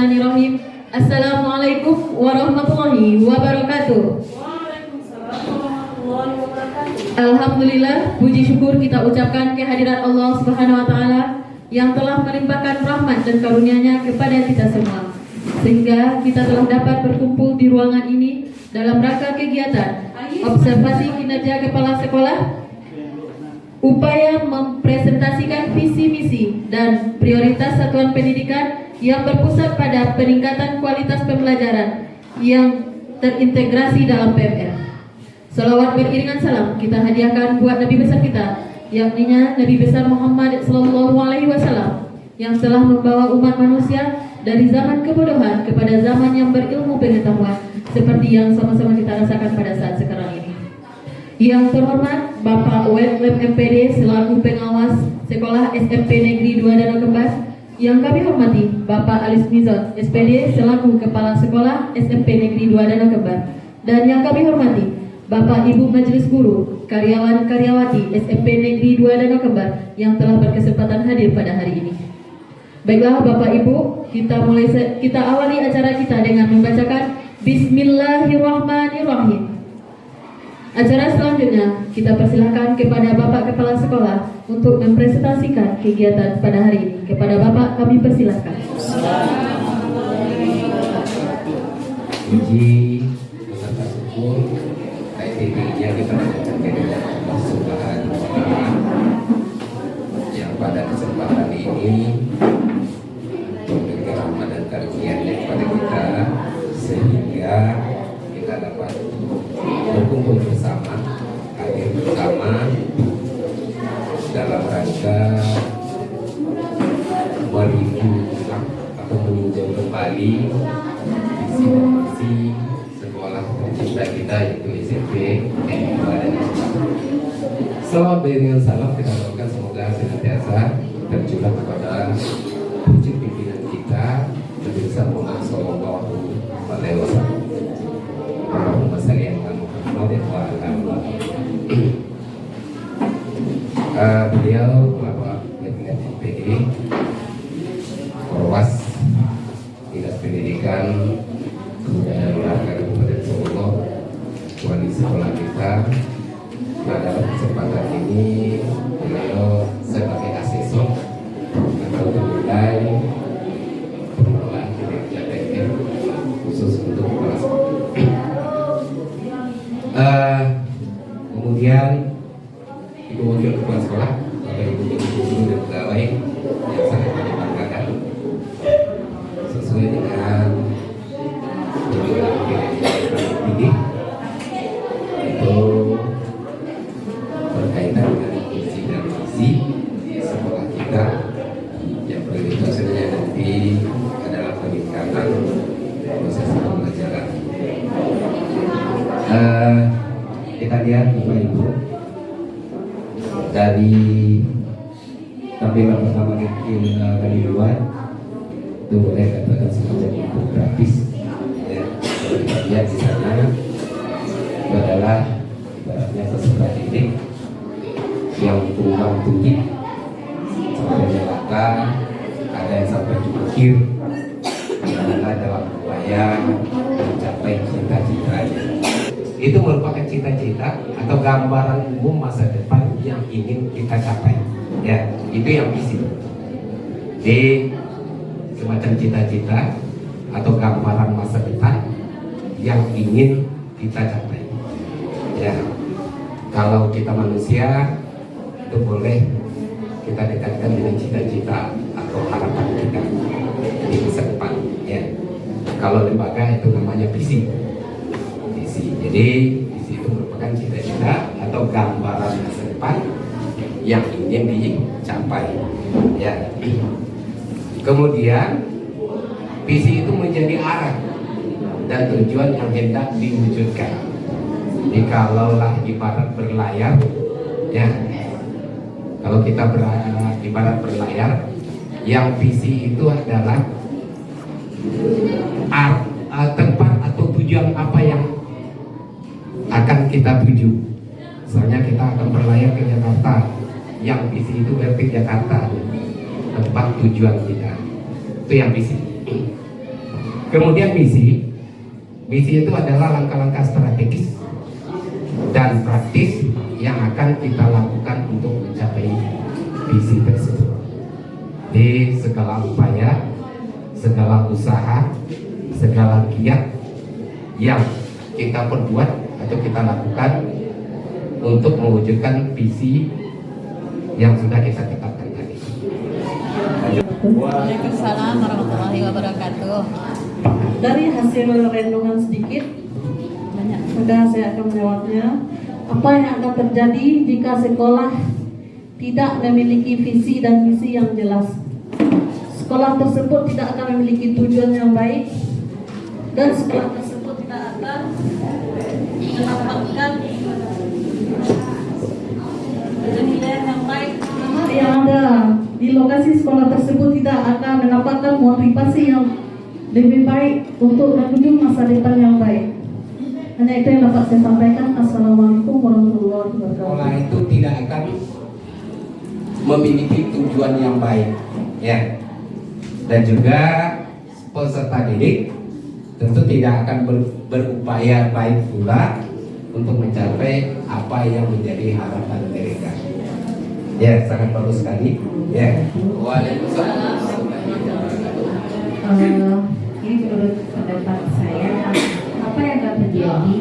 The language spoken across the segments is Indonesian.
Bismillahirrahmanirrahim. Assalamualaikum warahmatullahi wabarakatuh. Waalaikumsalam warahmatullahi wabarakatuh. Alhamdulillah, puji syukur kita ucapkan kehadirat Allah Subhanahu wa taala yang telah melimpahkan rahmat dan karunia-Nya kepada kita semua, sehingga kita telah dapat berkumpul di ruangan ini dalam rangka kegiatan observasi kinerja kepala sekolah, upaya mempresentasikan visi misi dan prioritas satuan pendidikan yang berpusat pada peningkatan kualitas pembelajaran yang terintegrasi dalam PMR. Salawat beriringan salam kita hadiahkan buat Nabi besar kita, yakninya Nabi besar Muhammad SAW, yang telah membawa umat manusia dari zaman kebodohan kepada zaman yang berilmu pengetahuan, seperti yang sama-sama kita rasakan pada saat sekarang ini. Yang terhormat Bapak Web MPD selaku pengawas Sekolah SMP Negeri 2 Danau Kembar. Yang kami hormati Bapak Alis Mizon SPD selaku Kepala Sekolah SMP Negeri 2 Danau Kembar. Dan yang kami hormati Bapak Ibu Majelis Guru, karyawan-karyawati SMP Negeri 2 Danau Kembar yang telah berkesempatan hadir pada hari ini. Baiklah Bapak Ibu, kita awali acara kita dengan membacakan Bismillahirrahmanirrahim. Acara selanjutnya kita persilahkan kepada Bapak Kepala Sekolah untuk mempresentasikan kegiatan pada hari ini. Kepada Bapak kami persilahkan. Puji beserta syukur tingginya kita mengucapkan kepada Allah Subhanahu wa Ta'ala yang pada kesempatan ini memberikan rahmat dan karunia-Nya kepada kita, sehingga kita dapat berkumpul bersama, hadir bersama dalam rangka merindukan atau meninjau kembali visi sekolah tercinta kita, yaitu SMP Negeri 2 Danau Kembar. Salawat beriringan salam kita doakan semoga senantiasa tercurah kepada puncak pimpinan kita, Nabi besar Muhammad Sallallahu Alaihi Wasallam. Allahumma shalli ala Muhammad wa ala beliau Bapak Ketua MPD, Korwas Dinas Pendidikan Kebudayaan Olahraga Kabupaten Solo, wali sekolah kita. Pada kesempatan ini beliau sebagai asesor atau menilai pengelolaan kinerja PMR khusus untuk kepala sekolah. Kemudian Ibu Wakil Kepala Sekolah, Bapak Ibu Guru dan pegawai yang sangat kami banggakan, sesuai dengan tujuan kinerja yang kami pilih, itu berkaitan dengan visi dan misi sekolah kita, yang prioritasnya nanti adalah peningkatan proses pembelajaran. Kita lihat Bapak Ibu, dari tampilan pertama kali luar itu boleh katakan semacam infografis ya. Kita lihat di sana itu adalah ibaratnya sesuatu titik yang tumpang tindih sampai belakang, ada yang sampai jukir, adalah dalam upaya mencapai cita-citanya. Itu merupakan cita-cita atau gambaran umum masa depan yang ingin kita capai. Ya, itu yang visi. Jadi semacam cita-cita atau gambaran masa depan yang ingin kita capai. Ya, kalau kita manusia itu boleh kita dekatkan dengan cita-cita atau harapan kita di masa depan. Ya, kalau lembaga itu namanya visi. Jadi visi itu merupakan cita-cita atau gambaran masa depan yang ingin dicapai. Ya. Kemudian visi itu menjadi arah dan tujuan yang hendak diwujudkan. Jadi kalaulah ibarat berlayar, ya, kalau kita ibarat berlayar, yang visi itu adalah tempat atau tujuan apa yang akan kita tuju. Misalnya kita akan berlayar ke Jakarta, yang visi itu berarti Jakarta tempat tujuan kita, itu yang visi. Kemudian misi itu adalah langkah-langkah strategis dan praktis yang akan kita lakukan untuk mencapai visi tersebut. Di segala upaya, segala usaha, segala giat yang kita perbuat atau kita lakukan untuk mewujudkan visi yang sudah kita tetapkan tadi. Waalaikumsalam warahmatullahi wabarakatuh. Dari hasil renungan sedikit, sudah saya akan menjawabnya. Apa yang akan terjadi jika sekolah tidak memiliki visi dan misi yang jelas? Sekolah tersebut tidak akan memiliki tujuan yang baik, dan sekolah tersebut tidak akan mendapatkan penilaian yang baik. Yang ada di lokasi sekolah tersebut tidak akan mendapatkan motivasi yang lebih baik untuk menuju masa depan yang baik. Hanya itu yang dapat saya sampaikan. Assalamualaikum warahmatullahi wabarakatuh. Sekolah itu tidak akan memiliki tujuan yang baik, ya. Dan juga peserta didik tentu tidak akan berupaya baik pula untuk mencapai apa yang menjadi harapan mereka. Ya, sangat bagus sekali. Ya. Waalaikumsalam. Ini menurut pendapat saya, apa yang akan terjadi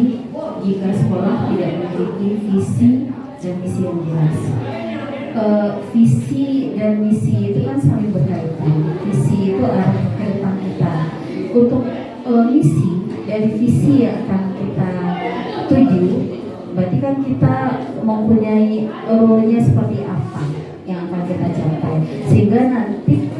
jika sekolah tidak memiliki visi dan misi yang jelas? Visi dan misi itu kan saling berkaitan. Visi itu arah ke depan kita. Untuk misi dari visi yang akan kita tuju, berarti kan kita mempunyai role-nya seperti apa yang akan kita capai. Sehingga nanti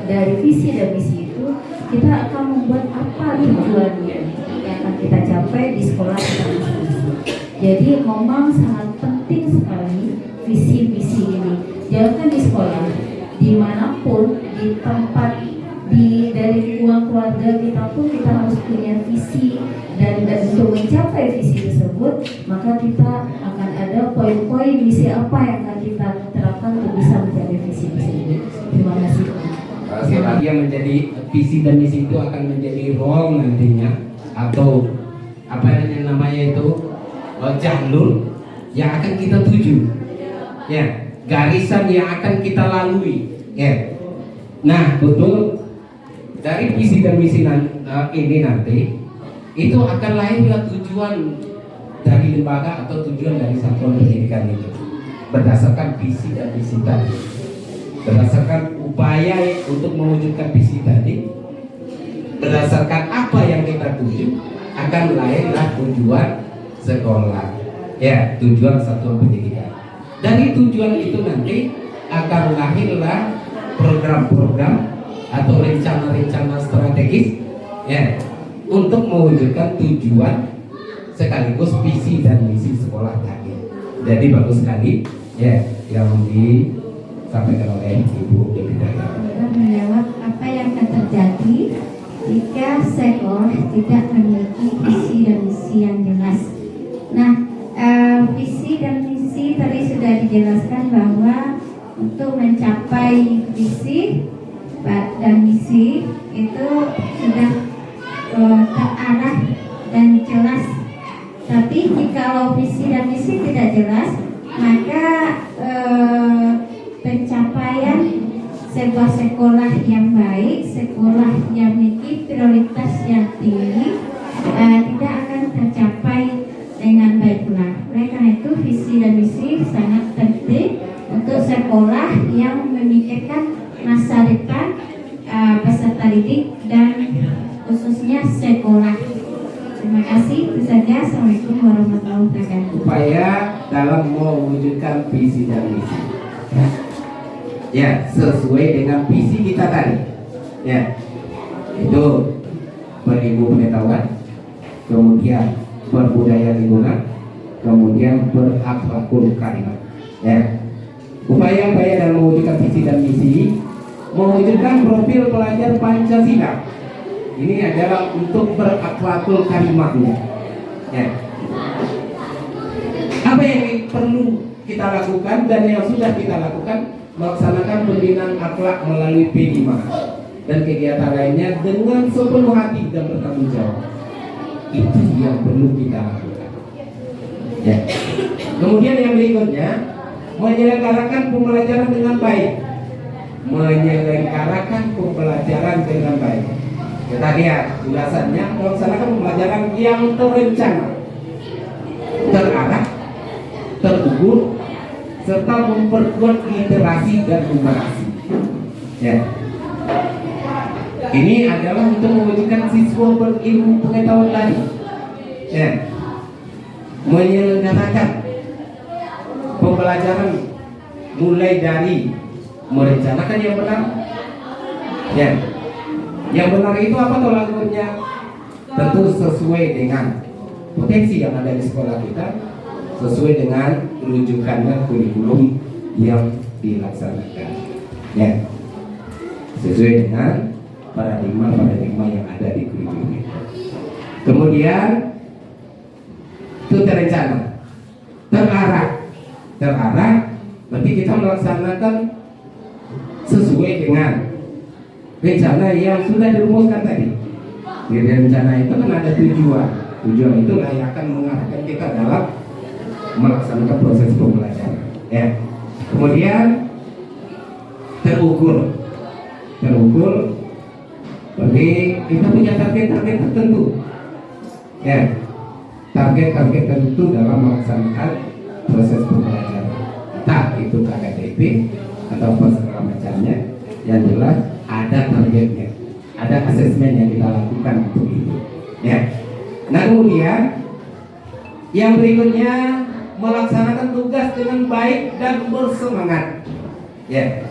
dari visi dan misi itu kita akan membuat apa tujuannya yang akan kita capai di sekolah kita masing-masing. Jadi memang sangat penting sekali visi misi ini. Jangan di sekolah, dimanapun, di tempat, dari lingkungan keluarga kita pun kita harus punya visi, dan untuk mencapai visi tersebut maka kita akan ada poin-poin misi apa yang akan kita terapkan untuk bisa mencapai visi tersebut. Terima kasih. Yang menjadi visi dan misi itu akan menjadi role nantinya, atau apa yang namanya itu jalur yang akan kita tuju, ya, garisan yang akan kita lalui, ya. Nah, betul, dari visi dan misi ini nanti itu akan lahirlah tujuan dari lembaga atau tujuan dari satuan pendidikan itu berdasarkan visi dan misi tadi. Berdasarkan upaya untuk mewujudkan visi tadi, berdasarkan apa yang kita tuju, akan lahirlah tujuan sekolah, ya, tujuan satuan pendidikan. Dari tujuan itu nanti akan lahirlah program-program atau rencana-rencana strategis, ya, untuk mewujudkan tujuan sekaligus visi dan misi sekolah tadi. Jadi bagus sekali, ya, yang disampaikan oleh Ibu Deputi. Menjawab apa yang akan terjadi jika sekolah tidak memiliki visi dan misi yang jelas. Nah, visi dan misi tadi sudah dijelaskan bahwa untuk mencapai visi dan misi itu sudah terarah dan jelas. Tapi jika visi dan misi tidak jelas, maka pencapaian sebuah sekolah yang baik, sekolah yang memiliki prioritas yang tinggi tidak akan tercapai dengan baik pula. Oleh karena itu visi dan misi sangat penting untuk sekolah yang memikirkan masa depan peserta didik dan khususnya sekolah. Terima kasih. Itu saja. Assalamualaikum warahmatullahi wabarakatuh. Upaya dalam mewujudkan visi dan misi, ya, sesuai dengan visi kita tadi, ya, itu berilmu pengetahuan, kemudian berbudaya lingkungan, kemudian berakhlakul karimah, ya. Upaya-upaya dalam mewujudkan visi dan misi, mewujudkan profil pelajar Pancasila. Ini adalah untuk berakhlakul karimahnya, ya. Apa yang perlu kita lakukan dan yang sudah kita lakukan, melaksanakan pembinaan akhlak melalui P5, dan kegiatan lainnya dengan sepenuh hati dan bertanggung jawab. Itu yang perlu kita lakukan. Ya. Kemudian yang berikutnya, menyelenggarakan pembelajaran dengan baik. Menyelenggarakan pembelajaran dengan baik. Kita lihat ulasannya, melaksanakan pembelajaran yang terencana, terarah, terukur, serta memperkuat literasi dan numerasi. Ya. Ini adalah untuk mewujudkan siswa berilmu pengetahuan tadi. Ya. Menyelenggarakan pembelajaran mulai dari merencanakan yang benar. Ya. Yang benar itu apa tolak ukurnya? Tentu sesuai dengan potensi yang ada di sekolah kita, sesuai dengan rujukannya kurikulum yang dilaksanakan. Ya. Sesuai dengan paradigma yang ada di kurikulum itu. Kemudian itu terencana, terarah, berarti kita melaksanakan sesuai dengan rencana yang sudah dirumuskan tadi. Di rencana itu kan ada tujuan itu yang akan mengarahkan kita dalam melaksanakan proses pembelajaran. Ya. Kemudian terukur, berarti kita punya target tertentu. Ya. Target tertentu dalam melaksanakan proses pembelajaran. Entah itu KKTP atau segala macamnya, yang jelas ada targetnya, ada asesmen yang kita lakukan untuk itu. Ya. Nah kemudian yang berikutnya, melaksanakan tugas dengan baik dan bersemangat. Ya.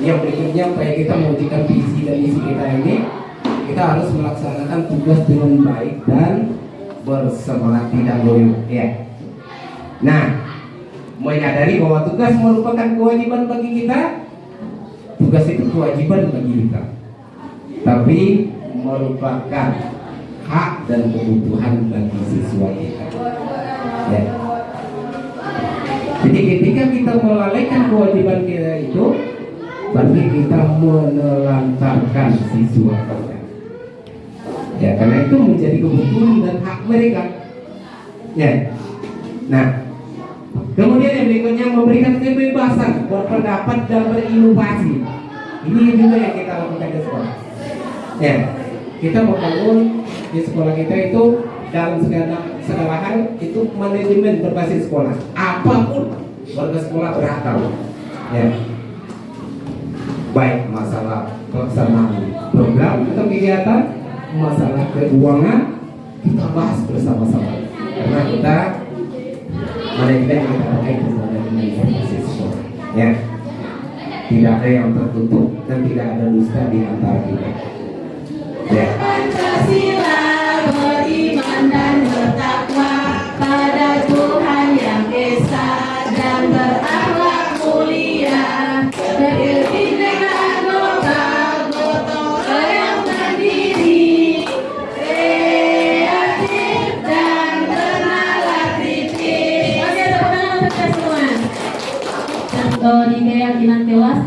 Yang berikutnya, supaya kita mewujudkan visi dan misi kita ini, kita harus melaksanakan tugas dengan baik dan bersemangat, tidak loyo. Ya. Nah, menyadari bahwa tugas merupakan kewajiban bagi kita. Tugas itu kewajiban bagi kita, tapi merupakan hak dan kebutuhan bagi siswa kita. Ya. Jadi ketika kita melalaikan kewajiban kita itu, berarti kita menelantarkan siswa kita. Ya, karena itu menjadi kebutuhan dan hak mereka. Ya. Nah, kemudian yang berikutnya, memberikan kebebasan berpendapat dan berinovasi. Ini juga yang kita lakukan di sekolah. Ya, kita membangun di sekolah kita itu dalam segala hal itu manajemen berbasis sekolah. Apapun warga sekolah berhak tahu. Ya, baik masalah pelaksanaan program atau kegiatan, masalah keuangan, kita bahas bersama-sama. Karena kita manajemen yang kita pakai itu manajemen berbasis sekolah. Ya, tidak ada yang tertutup dan tidak ada dusta di antara kita. Ya. Pancasila, beriman dan bertakwa pada Tuhan Yang Esa dan berakhlak mulia, berbhinneka global, gotong royong mandiri, kreatif dan bernalar kritis. Oke, tepuk tangan untuk kita semua. Di keyakinan kelas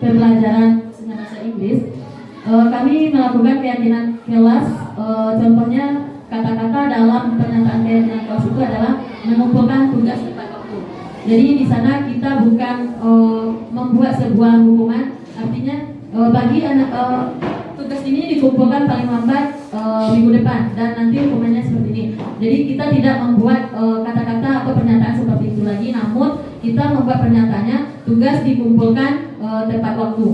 pembelajaran bahasa Inggris, kami melakukan keyakinan kelas. Contohnya kata-kata dalam pernyataan keyakinan kelas itu adalah mengumpulkan tugas tepat waktu. Jadi di sana kita bukan membuat sebuah hukuman, artinya bagi anak tugas ini dikumpulkan paling lambat minggu depan dan nanti hukumannya seperti ini. Jadi kita tidak membuat kata-kata atau pernyataan seperti itu lagi, namun kita membuat pernyataannya tugas dikumpulkan tepat waktu.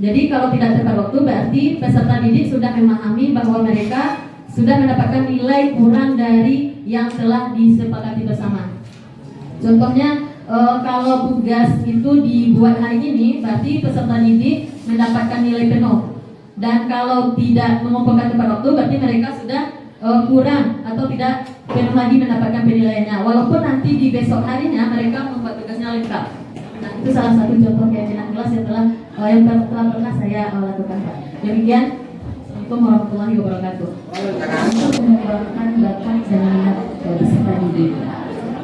Jadi kalau tidak tepat waktu berarti peserta didik sudah memahami bahwa mereka sudah mendapatkan nilai kurang dari yang telah disepakati bersama. Contohnya kalau tugas itu dibuat hari ini, berarti peserta didik mendapatkan nilai penuh. Dan kalau tidak mengumpulkan tepat waktu, berarti mereka sudah kurang atau tidak penuh lagi mendapatkan penilaiannya. Walaupun nanti di besok harinya mereka membuat tugasnya lengkap. Nah, itu salah satu contoh keyakinan kelas yang telah pernah saya lakukan, Pak. Demikian. Assalamualaikum warahmatullahi wabarakatuh. Untuk mengembangkan bakat dan minat peserta didik.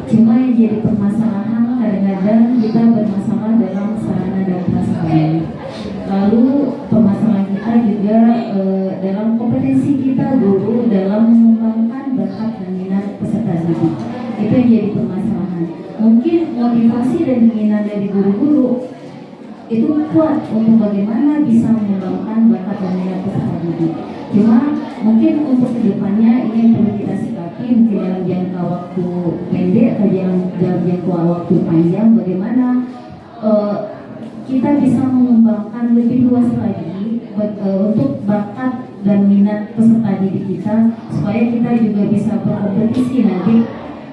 Cuma yang jadi permasalahan kadang-kadang kita bermasalah dalam sarana dan prasarana. Lalu permasalahan kita juga dalam kompetensi kita guru dalam mengembangkan bakat dan minat peserta didik. Itu yang jadi permasalahan. Mungkin motivasi dan keinginan dari guru-guru itu kuat untuk bagaimana bisa mengembangkan bakat dan minat peserta didik. Cuma mungkin untuk kedepannya ini yang perlu kita sikapi, mungkin dalam jangka waktu pendek atau dalam jangka waktu panjang, bagaimana kita bisa mengembangkan lebih luas lagi untuk bakat dan minat peserta didik kita, supaya kita juga bisa berkompetisi nanti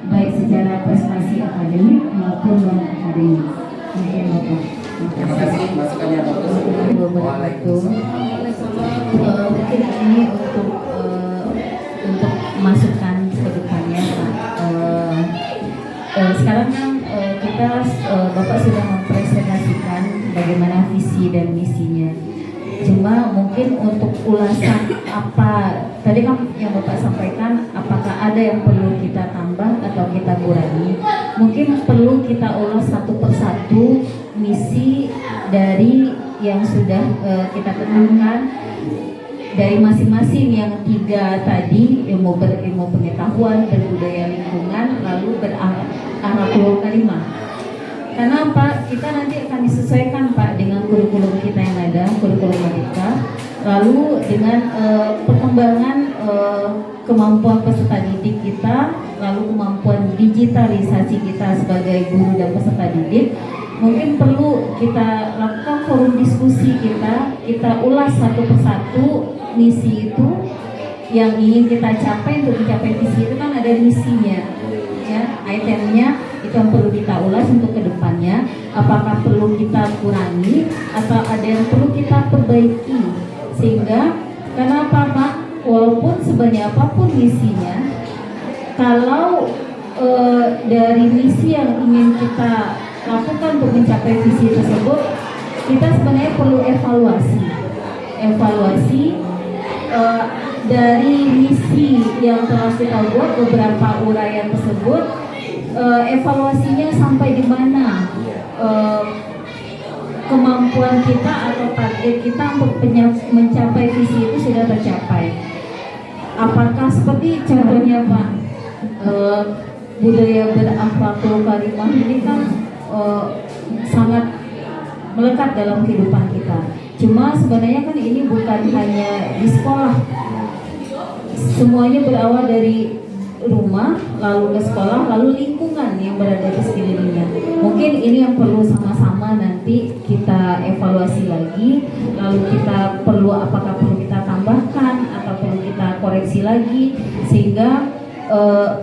baik secara prestasi akademik maupun non akademik. Mungkin Bapak. Terima kasih masukannya bagus. Mungkin ini untuk masukan ke depannya Pak. Sekarang kan kita Bapak sudah mempresentasikan bagaimana visi dan misinya. Cuma mungkin untuk ulasan apa tadi kan yang Bapak sampaikan, apakah ada yang perlu kita tambah atau kita kurangi? Mungkin perlu kita ulas satu persatu misi dari yang sudah kita tetapkan dari masing-masing yang 3 tadi, ilmu pengetahuan, berbudaya lingkungan, lalu berakhlakul karimah. Karena Pak, kita nanti akan disesuaikan Pak dengan kurikulum kita yang ada, kurikulum mereka, lalu dengan perkembangan kemampuan peserta didik kita, lalu kemampuan digitalisasi kita sebagai guru dan peserta didik. Mungkin perlu kita lakukan forum diskusi kita ulas satu persatu misi itu yang ingin kita capai. Untuk mencapai visi itu kan ada misinya, ya, itemnya itu yang perlu kita ulas untuk kedepannya. Apakah perlu kita kurangi atau ada yang perlu kita perbaiki, sehingga kenapa Pak, walaupun sebanyak apapun misinya, kalau dari misi yang ingin kita lakukan untuk mencapai visi tersebut, kita sebenarnya perlu evaluasi dari misi yang telah kita buat, beberapa uraian tersebut, evaluasinya sampai di mana kemampuan kita atau target kita untuk mencapai visi itu sudah tercapai. Apakah seperti contohnya Pak, budaya berakhlakul karimah ini kan sangat melekat dalam kehidupan kita. Cuma sebenarnya kan ini bukan hanya di sekolah, semuanya berawal dari rumah, lalu ke sekolah, lalu lingkungan yang berada di sekelilingnya. Mungkin ini yang perlu sama-sama nanti kita evaluasi lagi, lalu kita apakah perlu kita tambahkan atau perlu kita koreksi lagi, sehingga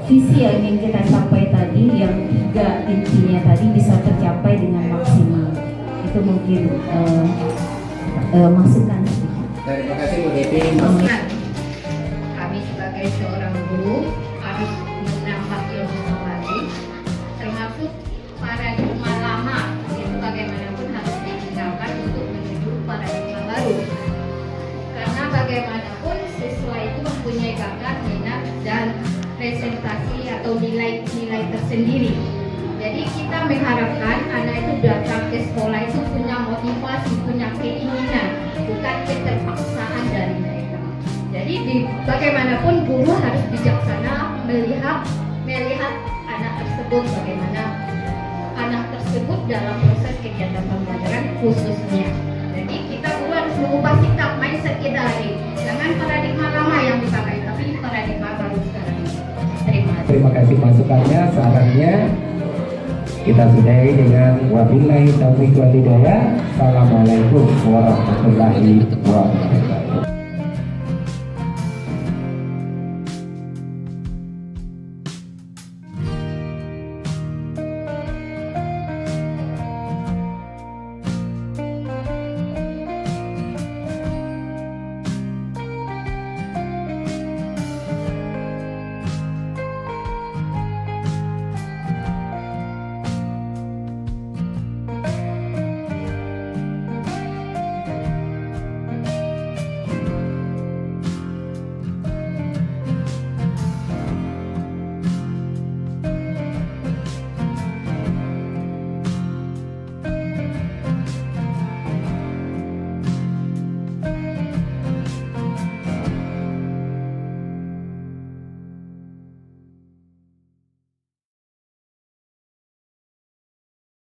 visi yang ingin kita capai tadi, yang 3 intinya tadi, bisa tercapai dengan maksimal. Itu mungkin masukan. Terima kasih Bu Devi. Kami sebagai seorang guru harus menambah ilmu kembali, termasuk paradigma lama itu bagaimanapun harus ditinggalkan untuk menuju paradigma baru. Karena bagaimanapun siswa itu mempunyai bakat, minat, dan presentasi atau nilai-nilai tersendiri. Jadi kita mengharapkan anak itu datang ke sekolah itu punya motivasi, punya keinginan, bukan keterpaksaan dari mereka. Jadi bagaimanapun guru harus bijaksana melihat anak tersebut, bagaimana anak tersebut dalam proses kegiatan pembelajaran khususnya. Jadi kita guru harus mengubah sikap mindset kita lagi. Jangan paradigma lama yang dipakai, tapi paradigma baru sekarang. Terima kasih masukannya, sarannya. Kita sudahi dengan wabillahi taufiq wal hidayah. Assalamualaikum warahmatullahi wabarakatuh.